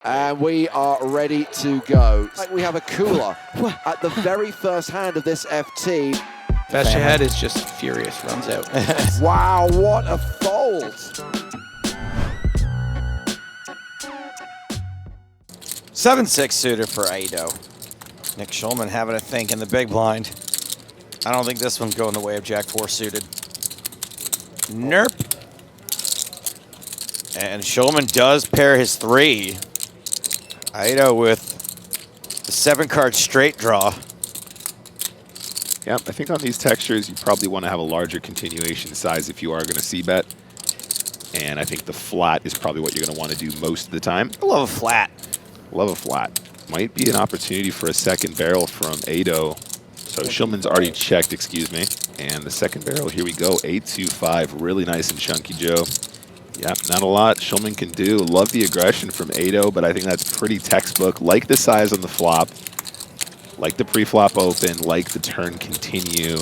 And we are ready to go. Like we have a cooler at the very first hand of this FT. Best ahead is just furious, runs out. Wow, what a fold. 7-6 suited for Aido. Nick Schulman having a think in the big blind. I don't think this one's going the way of Jack 4 suited. Nerp. And Schulman does pair his 3. Aido with the 7-card straight draw. Yeah, I think on these textures, you probably want to have a larger continuation size if you are going to c-bet. And I think the flat is probably what you're going to want to do most of the time. I love a flat. Love a flat. Might be an opportunity for a second barrel from Aido. So Schulman's already checked, excuse me. And the second barrel, here we go, 8-2-5. Really nice and chunky, Joe. Yeah, not a lot Schulman can do. Love the aggression from Aido, but I think that's pretty textbook. Like the size on the flop. Like the pre-flop open, like the turn continue.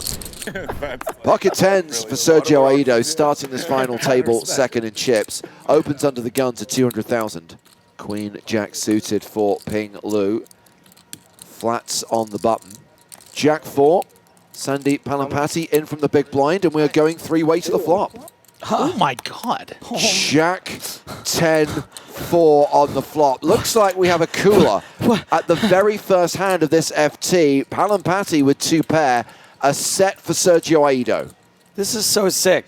Pocket tens for Sergio Aido, starting this final table second in chips. Opens under the gun to 200,000. Queen Jack suited for Ping Lu. Flats on the button. Jack 4, Sandeep Palampati in from the big blind, and we're going three-way to the flop. Oh my God. Jack 10-4 on the flop. Looks like we have a cooler at the very first hand of this FT. Palampati with 2 pair, a set for Sergio Aido. This is so sick.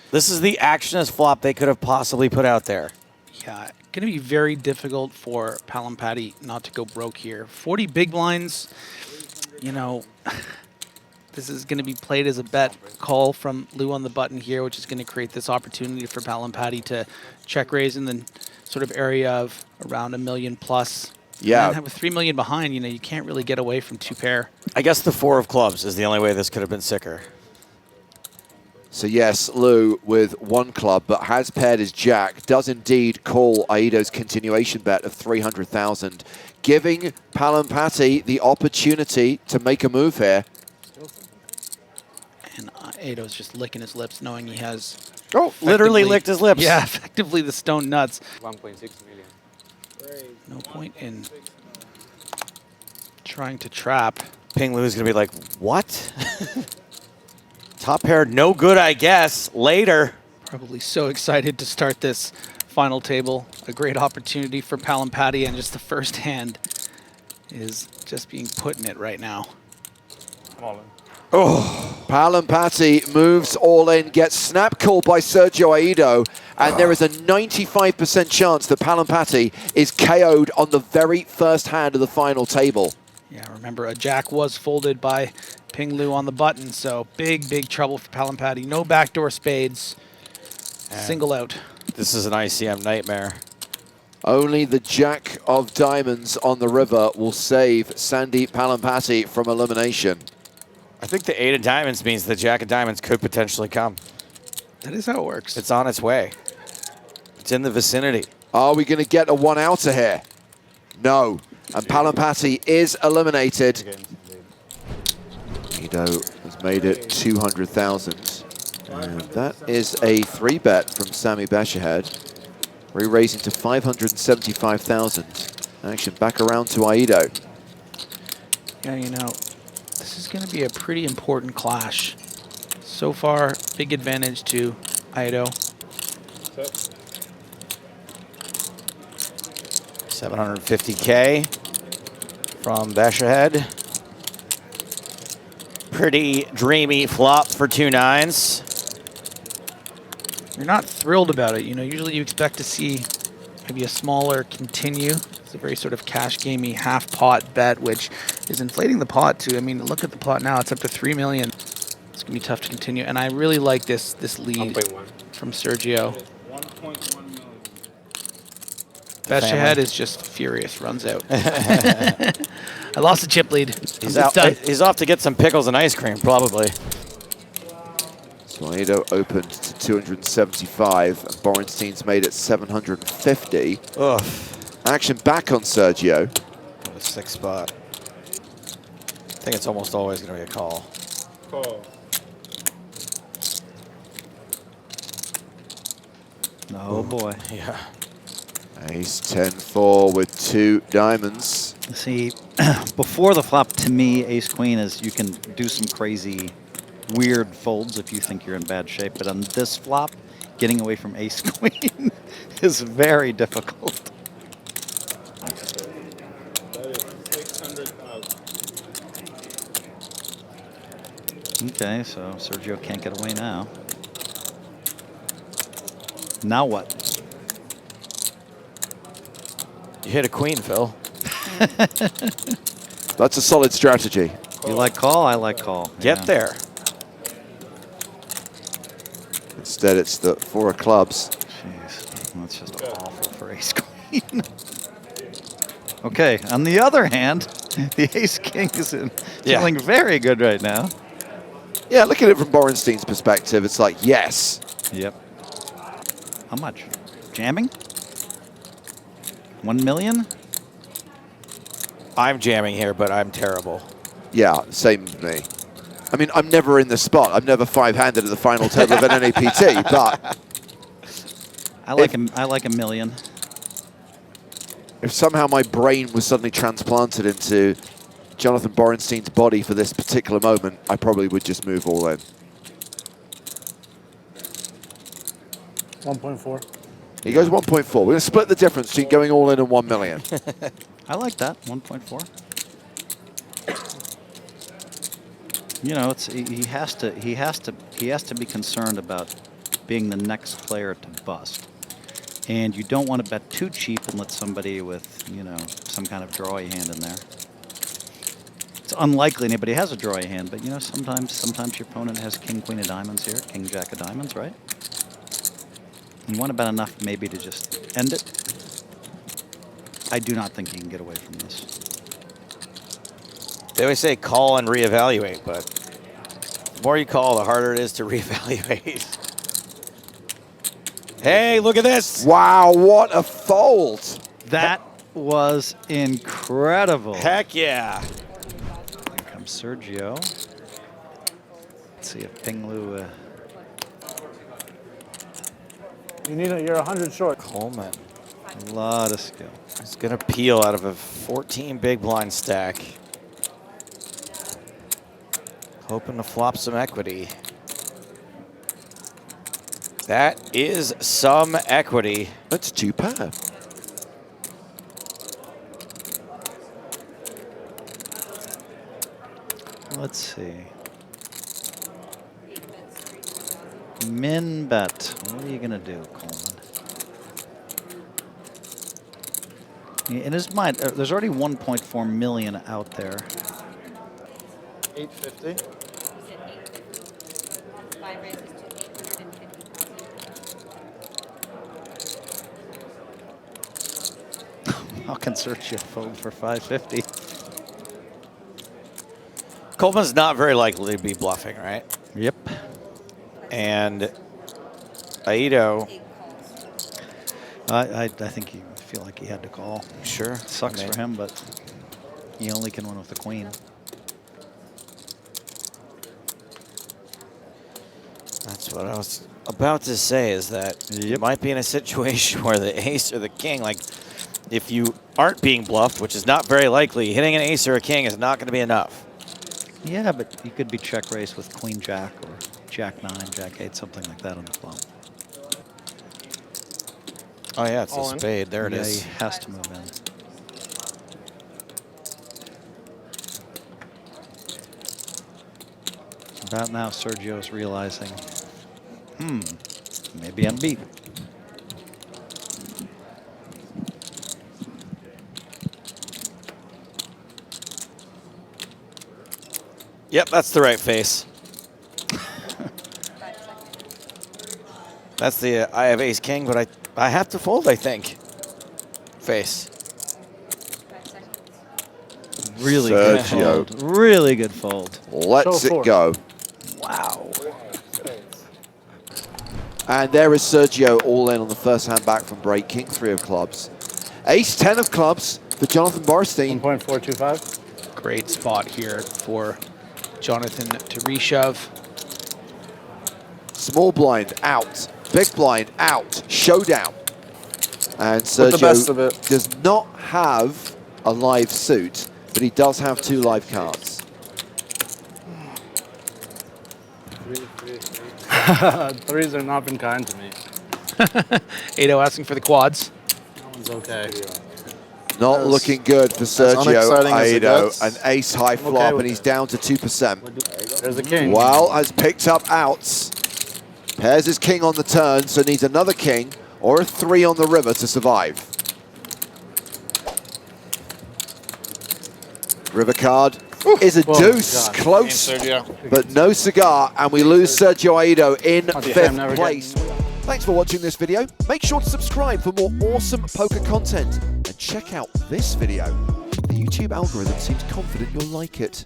This is the actionist flop they could have possibly put out there. Yeah, going to be very difficult for Palampati not to go broke here. 40 big blinds, you know, this is going to be played as a bet call from Lou on the button here, which is going to create this opportunity for Palampati to check raise in the sort of area of around $1 million plus. Yeah. And have a 3 million behind, you know, you can't really get away from 2 pair. I guess the 4 of clubs is the only way this could have been sicker. So yes, Lou with 1 club, but has paired his Jack, does indeed call Aido's continuation bet of 300,000, giving Palampati the opportunity to make a move here. And Aido's just licking his lips, knowing he has... Oh, literally licked his lips. Yeah, effectively the stone nuts. 1.6 million. No point in trying to trap. Ping Lu's going to be like, what? Top pair, no good, I guess. Later. Probably so excited to start this final table. A great opportunity for Palampati, and just the first hand is just being put in it right now. Oh, Palampati moves all in, gets snap called by Sergio Aido, and there is a 95% chance that Palampati is KO'd on the very first hand of the final table. Yeah, remember, a Jack was folded by Ping Lu on the button, so big, big trouble for Palampati. No backdoor spades. Single out. This is an ICM nightmare. Only the Jack of Diamonds on the river will save Sandeep Palampati from elimination. I think the 8 of diamonds means the Jack of diamonds could potentially come. That is how it works. It's on its way. It's in the vicinity. Are we going to get a one-outer here? No. And Palampati is eliminated. Aido has made it 200,000. And that is a 3-bet from Sami Beshahed. Re-raising to 575,000. Action back around to Aido. Yeah, you know, this is going to be a pretty important clash. So far, big advantage to Aido. 750K from Beshahed. Pretty dreamy flop for 2 9s. You're not thrilled about it. You know, usually you expect to see maybe a smaller continue. It's a very sort of cash gamey half pot bet, which is inflating the pot too. I mean, look at the pot now; it's up to 3 million. It's gonna be tough to continue, and I really like this lead 1.1 from Sergio. 1.1 million. Beshahed is just furious, runs out. I lost the chip lead. He's off to get some pickles and ice cream, probably. So Aido opened to 275, and Borenstein's made it 750. Ugh. Action back on Sergio. What a 6 spot. I think it's almost always going to be a call. Call. Oh boy. Yeah. Ace-10-4 with 2 diamonds. See, before the flop, to me, ace-queen is you can do some crazy, weird folds if you think you're in bad shape. But on this flop, getting away from ace-queen is very difficult. That is 600,000. Okay, so Sergio can't get away now. Now what? You hit a queen, Phil. That's a solid strategy. You like call? I like call. Get Yeah. there. Instead, it's the 4 of clubs. Jeez, that's just awful for ace-queen. Okay, on the other hand, the ace-king is feeling very good right now. Yeah, look at it from Borenstein's perspective. It's like, yes. Yep. How much? Jamming? 1 million? I'm jamming here, but I'm terrible. Yeah, same with me. I mean, I'm never in the spot. I'm never 5-handed at the final table of an NAPT, but I like a million. if somehow my brain was suddenly transplanted into Jonathan Borenstein's body for this particular moment, I probably would just move all in. 1.4. He goes 1.4. We're going to split the difference between going all in and 1 million. I like that, 1.4. You know, he has to be concerned about being the next player to bust. And you don't want to bet too cheap and let somebody with, you know, some kind of drawy hand in there. It's unlikely anybody has a drawy hand, but you know, sometimes your opponent has king, queen of diamonds here, king, jack of diamonds, right? You want to bet enough maybe to just end it. I do not think you can get away from this. They always say call and reevaluate, but the more you call, the harder it is to reevaluate. Hey, look at this. Wow, what a fold. That was incredible. Heck yeah. Here comes Sergio. Let's see if Ping Lu... You're 100 short. Coleman. a lot of skill. He's going to peel out of a 14 big blind stack. Hoping to flop some equity. That is some equity. That's 2 pair. Let's see. Min bet. What are you going to do, Coleman? In his mind, there's already 1.4 million out there. 850. How can Sergio fold for 550? Coleman's not very likely to be bluffing, right? Yep. And Aido. I think you feel like he had to call. Sure. Sucks for him, but he only can win with the queen. That's what I was about to say, is that you might be in a situation where the ace or the king, like if you aren't being bluffed, which is not very likely, hitting an ace or a king is not going to be enough. Yeah, but you could be check raised with queen jack or jack 9, jack 8, something like that on the flop. Oh yeah, it's All a in. spade. There it Yeah, is. he has to move in. About now, Sergio's realizing, maybe I'm beat. Yep, that's the right face. That's the I have ace king, but I have to fold, I think. Face. Really good Sergio. fold. Really good fold. Let's Show it go. Wow. And there is Sergio all in on the first hand back from break. King 3 of clubs. Ace 10 of clubs for Jonathan Borenstein. 1.425. Great spot here for Jonathan to reshove. Small blind out. Big blind out. Showdown. And With the best of Sergio it. does not have a live suit, but he does have 2 live cards. Threes have not been kind to me. Aido asking for the quads. That one's okay. Not As- looking good for as Sergio unexciting as it Aido. gets, An ace high I'm okay flop, with and he's it. down to 2%. There's a king. Well, has picked up outs. Pairs his king on the turn, so needs another king or a 3 on the river to survive. River card is a Oh, deuce, God. close, but no cigar, and we lose Sergio Aido in Okay, 5th I'm never place. Thanks for watching this video. Make sure to subscribe for more awesome poker content, and check out this video. The YouTube algorithm seems confident you'll like it.